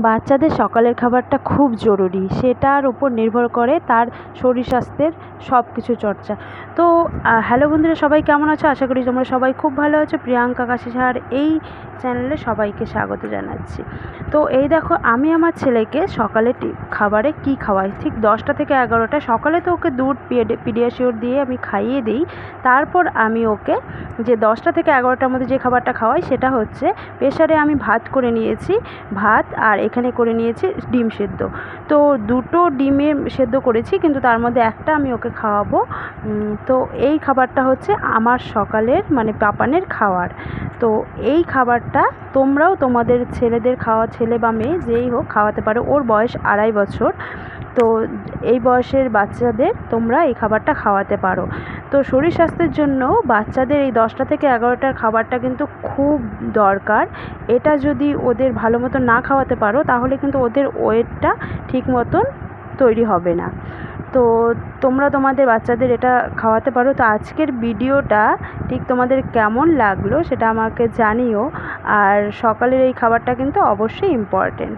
বাচ্চাদের সকালের খাবারটা খুব জরুরি, সেটার উপর নির্ভর করে তার শরীর স্বাস্থ্যের সব কিছু চর্চা। তো হ্যালো বন্ধুরা, সবাই কেমন আছো? আশা করি তোমরা সবাই খুব ভালো আছো। প্রিয়াঙ্কা কাশি সাহার এই চ্যানেলে সবাইকে স্বাগত জানাচ্ছি। তো এই দেখো, আমি আমার ছেলেকে সকালে খাবারে কি খাওয়াই, ঠিক 10টা থেকে 11টা। সকালে তো ওকে দুধ পিডিয়াশিওর দিয়ে আমি খাইয়ে দিই। তারপর আমি ওকে যে 10টা থেকে 11টার মধ্যে যে খাবারটা খাওয়াই সেটা হচ্ছে, প্রেসারে আমি ভাত করে নিয়েছি, ভাত আর এখানে করে নিয়েছি ডিম সেদ্ধ। তো দুটো ডিমের সেদ্ধ করেছি, কিন্তু তার মধ্যে একটা আমি ওকে খাওয়াবো। তো এই খাবারটা হচ্ছে আমার সকালের মানে পাপানের খাওয়ার। তো এই খাবারটা তোমরাও তোমাদের ছেলেদের ছেলে বা মেয়ে যেই হোক খাওয়াতে পারো। ওর বয়স 2.5 বছর। তো এই বয়সের বাচ্চাদের তোমরা এই খাবারটা খাওয়াতে পারো। তো শরীর স্বাস্থ্যের জন্য বাচ্চাদের এই 10টা থেকে 11টার খাবারটা কিন্তু খুব দরকার। এটা যদি ওদের ভালো মতো না খাওয়াতে পারো তাহলে কিন্তু ওদের ওয়েটটা ঠিক মতন তৈরি হবে না। তো তোমরা তোমাদের বাচ্চাদের এটা খাওয়াতে পারো। তো আজকের ভিডিওটা ঠিক তোমাদের কেমন লাগলো সেটা আমাকে জানিও। আর সকালের এই খাবারটা কিন্তু অবশ্যই ইম্পর্টেন্ট।